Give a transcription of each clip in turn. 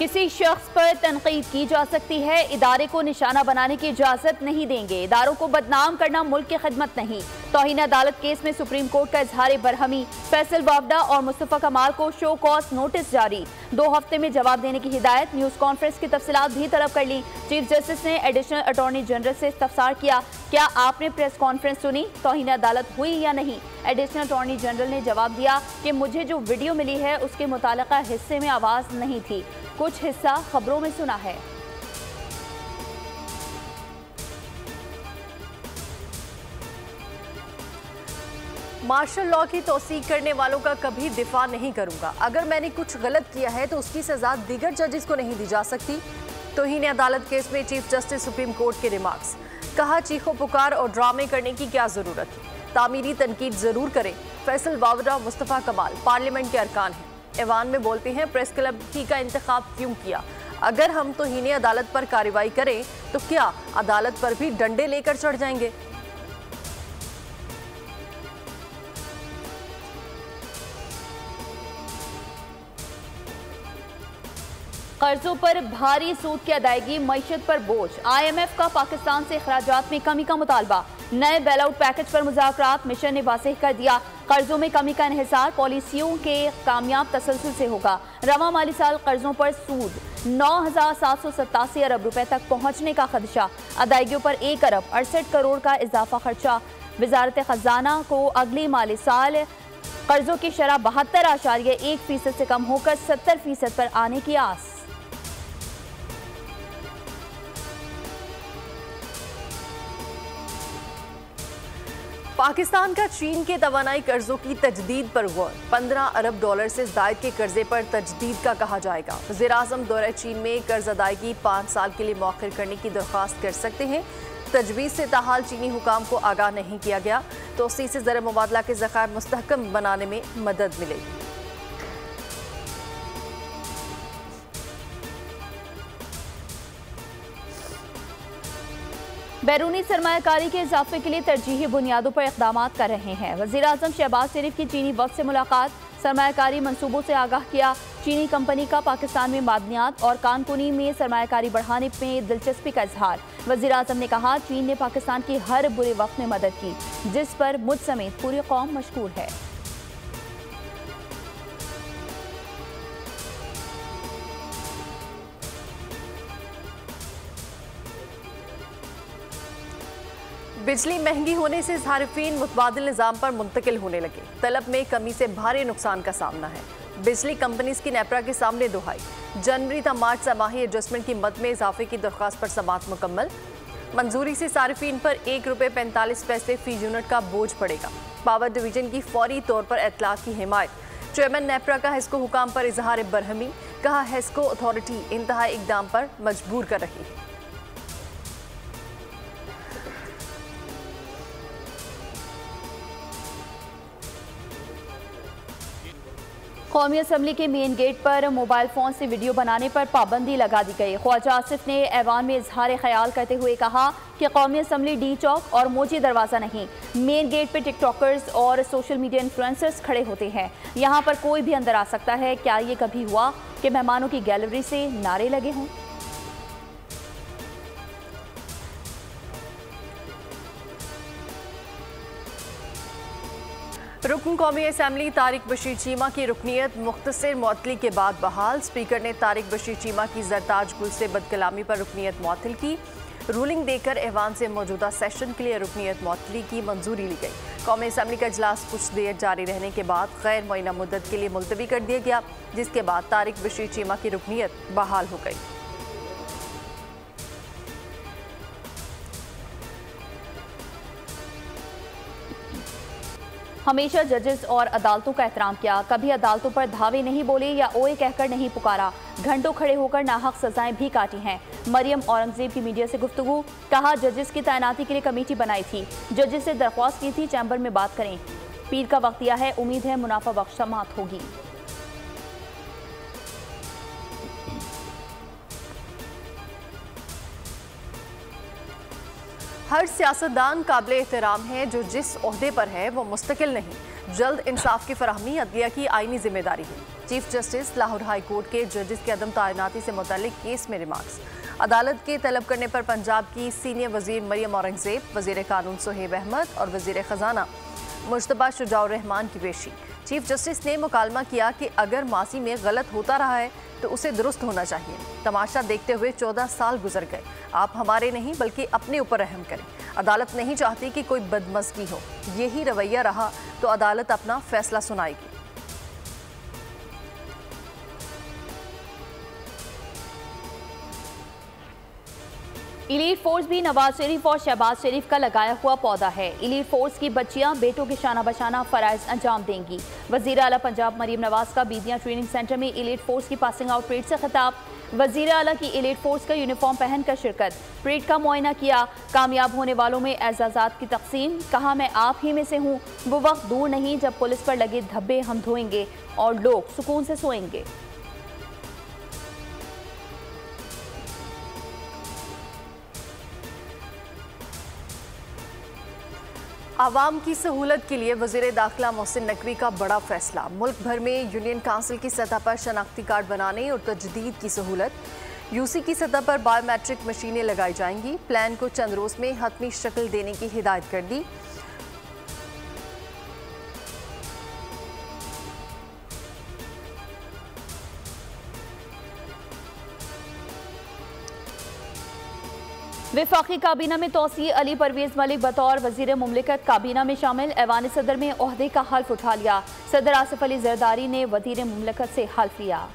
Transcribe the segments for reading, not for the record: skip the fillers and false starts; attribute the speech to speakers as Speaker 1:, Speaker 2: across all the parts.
Speaker 1: किसी शख्स पर तनकीद की जा सकती है, इदारे को निशाना बनाने की इजाजत नहीं देंगे। इदारों को बदनाम करना मुल्क की खिदमत नहीं। तौहीन अदालत केस में सुप्रीम कोर्ट का इजहार बरहमी। फैसल बावडा और मुस्तफा कमाल को शो कॉज नोटिस जारी। 2 हफ्ते में जवाब देने की हिदायत। न्यूज कॉन्फ्रेंस की तफसीलात भी तलब कर ली। चीफ जस्टिस ने एडिशनल अटॉर्नी जनरल से इस्तफसार किया, क्या आपने प्रेस कॉन्फ्रेंस सुनी, तौहीन अदालत हुई या नहीं। एडिशनल अटॉर्नी जनरल ने जवाब दिया कि मुझे जो वीडियो मिली है उसके मुतालिका हिस्से में आवाज़ नहीं थी, कुछ हिस्सा खबरों में सुना है।
Speaker 2: मार्शल लॉ की तौसीक करने वालों का कभी दिफा नहीं करूंगा। अगर मैंने कुछ गलत किया है तो उसकी सजा दीगर जजेस को नहीं दी जा सकती। तौहीन अदालत केस में चीफ जस्टिस सुप्रीम कोर्ट के रिमार्क्स। कहा, चीखो पुकार और ड्रामे करने की क्या जरूरत है, तामीरी तनकीद जरूर करें। फैसल बावडा और मुस्तफा कमाल पार्लियामेंट के अरकान हैं, ऐवान में बोलते हैं। प्रेस क्लब ही का इंतखाब क्यों किया? अगर हम तौहीन अदालत पर कार्रवाई करें तो क्या अदालत पर भी डंडे लेकर चढ़ जाएंगे?
Speaker 1: कर्जों पर भारी सूद की अदायगी, मईशत पर बोझ। IMF का पाकिस्तान से अखराजात में कमी का मुतालबा। नए बेल आउट पैकेज पर मुज़ाकरात। मिशन ने वाज़ेह कर दिया, कर्जों में कमी का इन्हिसार पॉलिसियों के कामयाब तसलसल से होगा। रवां माली साल कर्जों पर सूद 9,787 अरब रुपए तक पहुंचने का खदशा। अदायगियों पर 1 अरब 68 करोड़ का इजाफा खर्चा। वजारत खजाना को अगली माली साल कर्जों की शरह 72.1% से कम होकर 70% पर आने की आस।
Speaker 2: पाकिस्तान का चीन के तवानाई कर्जों की तजदीद पर गौर। 15 अरब डॉलर से ज़ायद के कर्जे पर तजदीद का कहा जाएगा। वज़ीर-ए-आज़म दौरे चीन में कर्ज अदायगी 5 साल के लिए मौखर करने की दरख्वास्त कर सकते हैं। तजवीज़ से ताहाल चीनी हुकाम को आगाह नहीं किया गया। तोसी से ज़र मुबादला के ज़खायर मुस्तहकम बनाने में मदद मिलेगी।
Speaker 1: बैरूनी सरमायाकारी के इजाफे के लिए तरजीही बुनियादों पर इक़दाम कर रहे हैं। वज़ीर-ए-आज़म शहबाज शरीफ की चीनी वफ़द से मुलाकात। सरमायाकारी मंसूबों से आगाह किया। चीनी कंपनी का पाकिस्तान में मादनियात और कानकुनी में सरमायाकारी बढ़ाने में दिलचस्पी का इजहार। वज़ीर-ए-आज़म ने कहा, चीन ने पाकिस्तान की हर बुरे वक्त में मदद की, जिस पर मुझ समेत पूरी कौम मशकूर है।
Speaker 2: बिजली महंगी होने से सारिफीन मुतबादिल निज़ाम पर मुंतकिल होने लगे। तलब में कमी से भारी नुकसान का सामना है। बिजली कंपनीज की नेपरा के सामने दुहाई। जनवरी था मार्च समाही एडजस्टमेंट की मद में इजाफे की दरख्वास्त पर समाअत मुकम्मल। मंजूरी से सारिफीन पर ₹1.45 फी यूनिट का बोझ पड़ेगा। पावर डिवीजन की फौरी तौर पर इतलाक की हिमायत। चेयरमैन नेपरा का हेस्को हुकाम पर इजहार बरहमी। कहा, हेस्को अथॉरिटी इंतहाई इकदाम पर मजबूर कर रही है।
Speaker 1: कौमी असम्बली के मेन गेट पर मोबाइल फ़ोन से वीडियो बनाने पर पाबंदी लगा दी गई। ख्वाजा आसिफ ने ऐवान में इजहार ख्याल करते हुए कहा कि कौमी असम्बली डी चौक और मोची दरवाज़ा नहीं, मेन गेट पर टिकटॉकर्स और सोशल मीडिया इन्फ्लुएंसर्स खड़े होते हैं। यहाँ पर कोई भी अंदर आ सकता है। क्या ये कभी हुआ कि मेहमानों की गैलरी से नारे लगे हों?
Speaker 2: रुकन कौमी असम्बली तारिक बशीर चीमा की रुकनीत मुख्तसर मुअत्तली के बाद बहाल। स्पीकर ने तारिक बशीर चीमा की जरताज गुल से बदकलामी पर रुकनीत मुअत्तल की। रूलिंग देकर ऐवान से मौजूदा सेशन के लिए रुकनीत मुअत्तली की मंजूरी ली गई। कौमी असम्बली का इजलास कुछ देर जारी रहने के बाद गैर मुअय्यना मुद्दत के लिए मुलतवी कर दिया गया, जिसके बाद तारिक बशीर चीमा की रुकनीत बहाल हो गई।
Speaker 1: हमेशा जजेस और अदालतों का एहतराम किया, कभी अदालतों पर धावे नहीं बोले या ओए कहकर नहीं पुकारा। घंटों खड़े होकर नाहक सजाएं भी काटी हैं। मरियम औरंगजेब की मीडिया से गुफ्तगू। कहा, जजेस की तैनाती के लिए कमेटी बनाई थी, जजेस से दरख्वास्त की थी चैम्बर में बात करें। पीर का वक्त दिया है, उम्मीद है मुनाफा बख्श समाअत होगी।
Speaker 2: हर सियासतदान काबिल एहतराम है जो जिस ओहदे पर है वो मुस्तकिल नहीं। जल्द इंसाफ की फराहमी अदलिया की आईनी जिम्मेदारी है। Chief justice Lahore high court के जजेस की अदम तैनाती से मुतल्लिक केस में रिमार्क्स। अदालत के तलब करने पर पंजाब की सीनियर वजीर मरियम औरंगजेब, वजीर कानून सुहेब अहमद और वजीर खजाना मुश्तबा शुजाउर रहमान की पेशी। चीफ जस्टिस ने मुकालमा किया कि अगर माजी में गलत होता रहा है तो उसे दुरुस्त होना चाहिए। तमाशा देखते हुए 14 साल गुजर गए। आप हमारे नहीं बल्कि अपने ऊपर रहम करें। अदालत नहीं चाहती कि कोई बदमज़गी हो। यही रवैया रहा तो अदालत अपना फैसला सुनाएगी।
Speaker 1: इलीट फोर्स भी नवाज शरीफ और शहबाज शरीफ का लगाया हुआ पौधा है। इलीट फोर्स की बच्चियां बेटों के शाना बशाना फराइज अंजाम देंगी। वजीर आला पंजाब मरीम नवाज का बीदियां ट्रेनिंग सेंटर में इलीट फोर्स की पासिंग आउट परेड से खिताब। वजीर आला की इलीट फोर्स का यूनिफॉर्म पहनकर शिरकत। परेड का मुआयना किया। कामयाब होने वालों में एजाजात की तकसीम। कहा मैं आप ही में से हूँ। वो वक्त दूर नहीं जब पुलिस पर लगे धब्बे हम धोएंगे और लोग सुकून से सोएंगे।
Speaker 2: आवाम की सहूलत के लिए वज़ीर दाखिला मोहसिन नकवी का बड़ा फैसला। मुल्क भर में यूनियन काउंसिल की सतह पर शनाख्ती कार्ड बनाने और तजदीद की सहूलत। यूसी की सतह पर बायोमेट्रिक मशीनें लगाई जाएंगी। प्लान को चंद रोज में हतमी शक्ल देने की हिदायत कर दी।
Speaker 1: वफाकी काबीना में तोसी। अली परवेज मलिक बतौर वजीर मुमलिकत काबीना में शामिल। ऐवान सदर में ओहदे का हल्फ उठा लिया। सदर आसिफ अली जरदारी ने वजीर मुमलिकत से हल्फ लिया।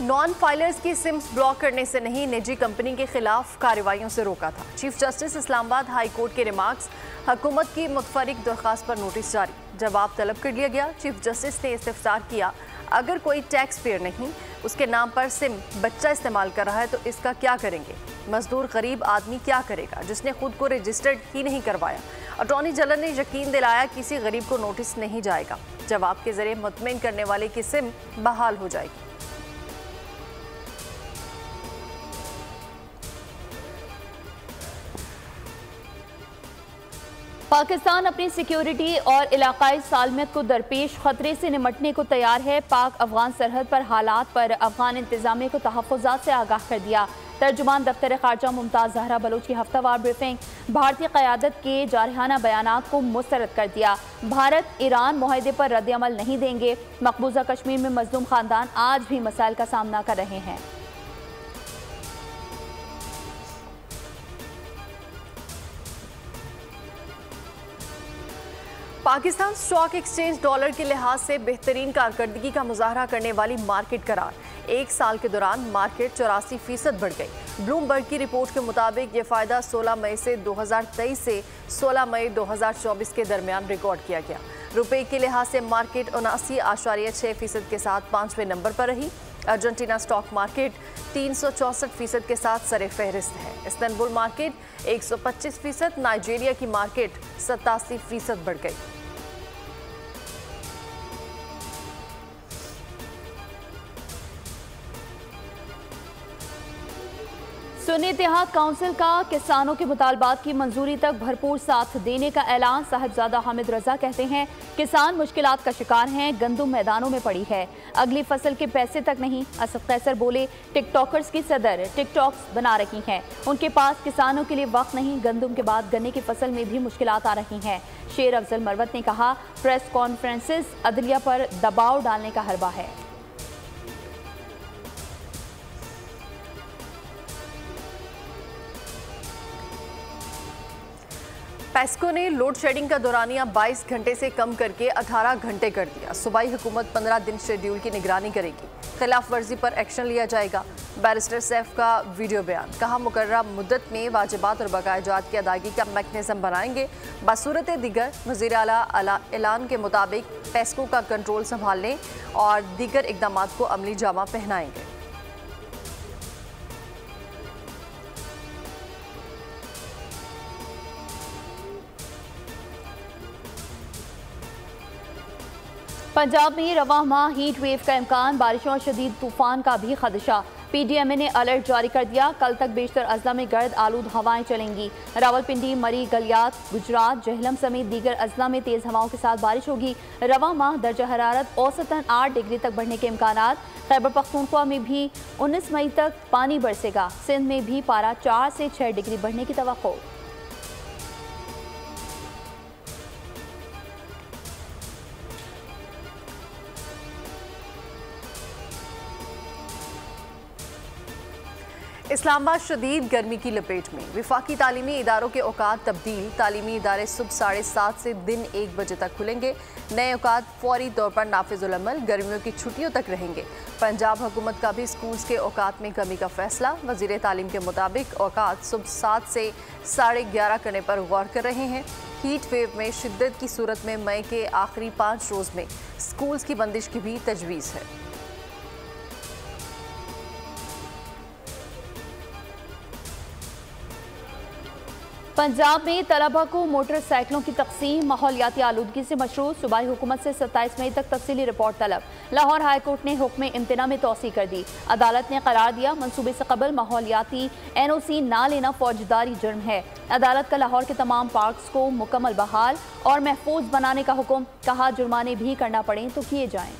Speaker 2: नॉन फाइलर्स की सिम्स ब्लॉक करने से नहीं, निजी कंपनी के खिलाफ कार्रवाइयों से रोका था। Chief justice Islamabad high court के रिमार्क्स। हुकूमत की मुतफरिक दरख्वास्त पर नोटिस जारी। जवाब तलब कर लिया गया। चीफ जस्टिस ने इस्तफसार किया, अगर कोई टैक्स पेयर नहीं उसके नाम पर सिम बच्चा इस्तेमाल कर रहा है तो इसका क्या करेंगे? मजदूर गरीब आदमी क्या करेगा जिसने खुद को रजिस्टर्ड ही नहीं करवाया? अटॉर्नी जनरल ने यकीन दिलाया किसी गरीब को नोटिस नहीं जाएगा। जवाब के जरिए मुतमईन करने वाले की सिम बहाल हो जाएगी।
Speaker 1: पाकिस्तान अपनी सिक्योरिटी और इलाकाई सालमियत को दरपेश खतरे से निमटने को तैयार है। पाक अफगान सरहद पर हालात पर अफगान इंतजामिया को तहफ़्फ़ुज़ात से आगाह कर दिया। तर्जुमान दफ्तर खारजा मुमताज़ ज़हरा बलोच की हफ्तावार ब्रीफिंग। भारतीय क़यादत के जारहाना बयानात को मुस्तरद कर दिया। भारत ईरान मुआहदे पर रद्द-ए-अमल नहीं देंगे। मकबूजा कश्मीर में मजलूम खानदान आज भी मसाइल का सामना कर रहे हैं।
Speaker 2: पाकिस्तान स्टॉक एक्सचेंज डॉलर के लिहाज से बेहतरीन कारकर्दगी का मुजाहरा करने वाली मार्केट करार। एक साल के दौरान मार्केट 84% बढ़ गई। ब्लूमबर्ग की रिपोर्ट के मुताबिक ये फायदा 16 मई से 2023 से 16 मई 2024 के दरमियान रिकॉर्ड किया गया। रुपए के लिहाज से मार्केट 79.6% के साथ 5वें नंबर पर रही। अर्जेंटीना स्टॉक मार्केट 364% के साथ सरे फहरिस्त है। इस्तांबुल मार्केट 125%, नाइजीरिया की मार्केट 87% बढ़ गई।
Speaker 1: सुन्नी इत्तेहाद काउंसिल का किसानों के मुतालबात की मंजूरी तक भरपूर साथ देने का ऐलान। साहिबजादा हामिद रजा कहते हैं किसान मुश्किलात का शिकार हैं, गंदुम मैदानों में पड़ी है, अगली फसल के पैसे तक नहीं। असद कैसर बोले टिकटॉकर्स की सदर टिकटॉक्स बना रही हैं, उनके पास किसानों के लिए वक्त नहीं। गंदुम के बाद गन्ने की फसल में भी मुश्किलात आ रही हैं। शेर अफजल मरवत ने कहा प्रेस कॉन्फ्रेंसेस अदलिया पर दबाव डालने का हरबा है।
Speaker 2: पेस्को ने लोड शेडिंग का दौरानिया 22 घंटे से कम करके 18 घंटे कर दिया। सूबाई हुकूमत 15 दिन शेड्यूल की निगरानी करेगी, खिलाफ वर्जी पर एक्शन लिया जाएगा। बैरिस्टर सैफ का वीडियो बयान। कहा मुकर्ररा मुद्दत में वाजिबात और बकायाजात की अदायगी का मैकेनिज्म बनाएंगे। बसूरत दीगर वज़ीर आला ऐलान के मुताबिक पेस्को का कंट्रोल संभालने और दीगर इकदाम को अमली जामा पहनाएंगे।
Speaker 1: पंजाब में रवां माह हीट वेव का इम्कान, बारिशों और शदीद तूफान का भी खदशा। PDMA ने अलर्ट जारी कर दिया। कल तक बेशतर अजला में गर्द आलूद हवाएं चलेंगी। रावलपिंडी, मरी, गलियात, गुजरात, जहलम समेत दीगर अजला में तेज हवाओं के साथ बारिश होगी। रवां माह दर्जा हरारत औसतन 8 डिग्री तक बढ़ने के इम्कानात। खैबर पख्तूनख्वा में भी 19 मई तक पानी बरसेगा। सिंध में भी पारा 4 से 6 डिग्री बढ़ने की तवक्को।
Speaker 2: इस्लामाबाद शदीद गर्मी की लपेट में। विफाकी तालीमी इदारों के औकात तब्दील। तालीमी इदारे सुबह 7:30 से दिन 1 बजे तक खुलेंगे। नए औकात फौरी तौर पर नाफिजुल अमल। गर्मियों की छुट्टियों तक रहेंगे। पंजाब हुकूमत का भी स्कूल्स के औकात में कमी का फैसला। वज़ीर तालीम के मुताबिक औकात सुबह 7 से 11:30 करने पर गौर कर रहे हैं। हीट वेव में शिद्दत की सूरत में मई के आखिरी 5 रोज़ में स्कूल्स की बंदिश की भी तजवीज़ है।
Speaker 1: पंजाब में तलबा को मोटरसाइकिलों की तकसीम, माहौलियाती आलूदगी से मशरूत। सूबाई हुकूमत से 27 मई तक तफसीली रिपोर्ट तलब। लाहौर हाई कोर्ट ने हुक्म इम्तना में तोसी कर दी। अदालत ने करार दिया मनसूबे से कबल माहौलियाती NOC ना लेना फौजदारी जुर्म है। अदालत का लाहौर के तमाम पार्क्स को मुकम्मल बहाल और महफूज बनाने का हुक्म। कहा जुर्माने भी करना पड़े तो किए जाएं।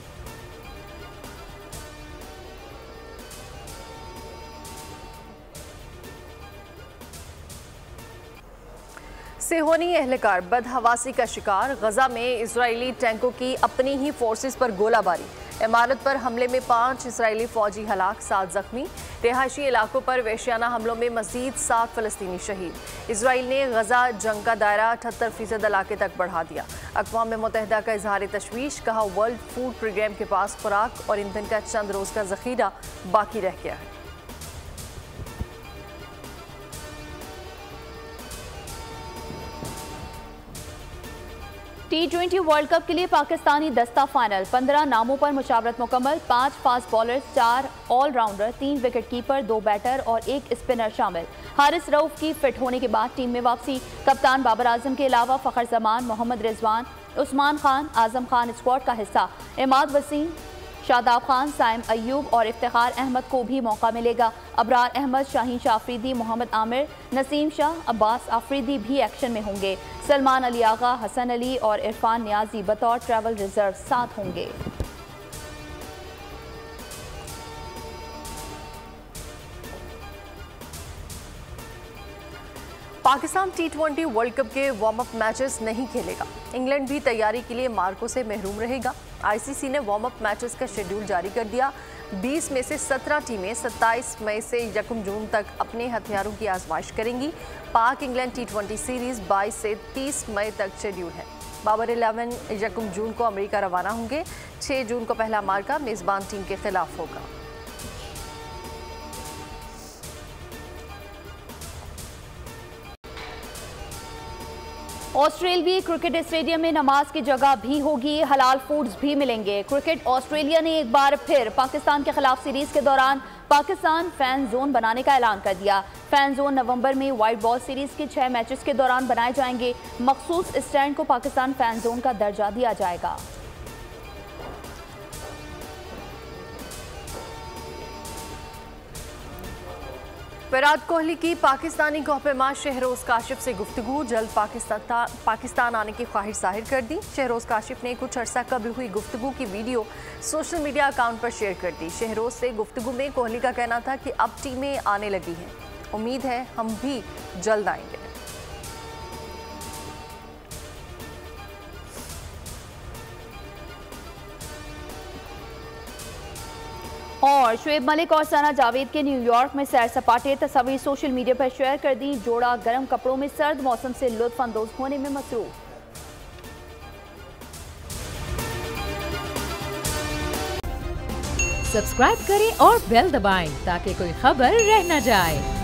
Speaker 2: सेहोनी एहलकार बदहवासी का शिकार। गजा में इजरायली टैंकों की अपनी ही फोर्सेस पर गोलाबारी। इमारत पर हमले में 5 इसराइली फौजी हलाक, 7 जख्मी। रिहायशी इलाकों पर वेशियाना हमलों में मजीद 7 फलस्तीनी शहीद। इसराइल ने गजा जंग का दायरा 78% इलाके तक बढ़ा दिया। अक़वाम मुत्तहिदा का इजहार तशवीश। कहा वर्ल्ड फूड प्रोग्राम के पास खुराक और ईंधन का चंद रोज़ का ज़ख़ीरा बाकी रह गया है।
Speaker 1: T20 वर्ल्ड कप के लिए पाकिस्तानी दस्ता फाइनल। 15 नामों पर मुशावरत मुकम्मल। 5 fast bowlers, 4 all rounder, 3 wicket keeper, 2 batter और 1 स्पिनर शामिल। हारिस रऊफ की फिट होने के बाद टीम में वापसी। कप्तान बाबर आजम के अलावा फ़खर जमान, मोहम्मद रिजवान, उस्मान खान, आजम खान स्क्वाड का हिस्सा। इमाद वसीम, शादाब खान, साइम अयूब और इफ्तिखार अहमद को भी मौका मिलेगा। अबरार अहमद, शाहीन शाह अफरीदी, मोहम्मद आमिर, नसीम शाह, अब्बास अफरीदी भी एक्शन में होंगे। सलमान अली आगा, हसन अली और इरफान नियाजी बतौर ट्रैवल रिजर्व साथ होंगे।
Speaker 2: पाकिस्तान T20 वर्ल्ड कप के वार्म अप मैचेस नहीं खेलेगा। इंग्लैंड भी तैयारी के लिए मार्को से महरूम रहेगा। ICC ने वार्म अप मैचेस का शेड्यूल जारी कर दिया। 20 में से 17 टीमें 27 मई से 1 जून तक अपने हथियारों की आजमाइश करेंगी। पाक इंग्लैंड T20 सीरीज 22 से 30 मई तक शेड्यूल है। बाबर 11 1 जून को अमेरिका रवाना होंगे। 6 जून को पहला मार्का मेज़बान टीम के खिलाफ होगा।
Speaker 1: ऑस्ट्रेलियाई क्रिकेट स्टेडियम में नमाज की जगह भी होगी, हलाल फूड्स भी मिलेंगे। क्रिकेट ऑस्ट्रेलिया ने एक बार फिर पाकिस्तान के खिलाफ सीरीज के दौरान पाकिस्तान फैन जोन बनाने का ऐलान कर दिया। फैन जोन नवंबर में वाइट बॉल सीरीज के 6 मैचेस के दौरान बनाए जाएंगे। मखसूस स्टैंड को पाकिस्तान फैन जोन का दर्जा दिया जाएगा।
Speaker 2: विराट कोहली की पाकिस्तानी कोहपेमा शहरोज काशिफ से गुफ्तगू। जल्द पाकिस्तान आने की ख्वाहिश जाहिर कर दी। शहरोज काशिफ ने कुछ अर्सा कबल हुई गुफ्तगू की वीडियो सोशल मीडिया अकाउंट पर शेयर कर दी। शहरोज से गुफ्तगू में कोहली का कहना था कि अब टीमें आने लगी हैं, उम्मीद है हम भी जल्द आएंगे।
Speaker 1: और शुएब मलिक और सना जावेद के न्यूयॉर्क में सैर सपाटे, तस्वीर सोशल मीडिया पर शेयर कर दी। जोड़ा गर्म कपड़ों में सर्द मौसम से लुत्फ अंदोज होने में मसरूफ।
Speaker 3: सब्सक्राइब करें और बेल दबाएं ताकि कोई खबर रह न जाए।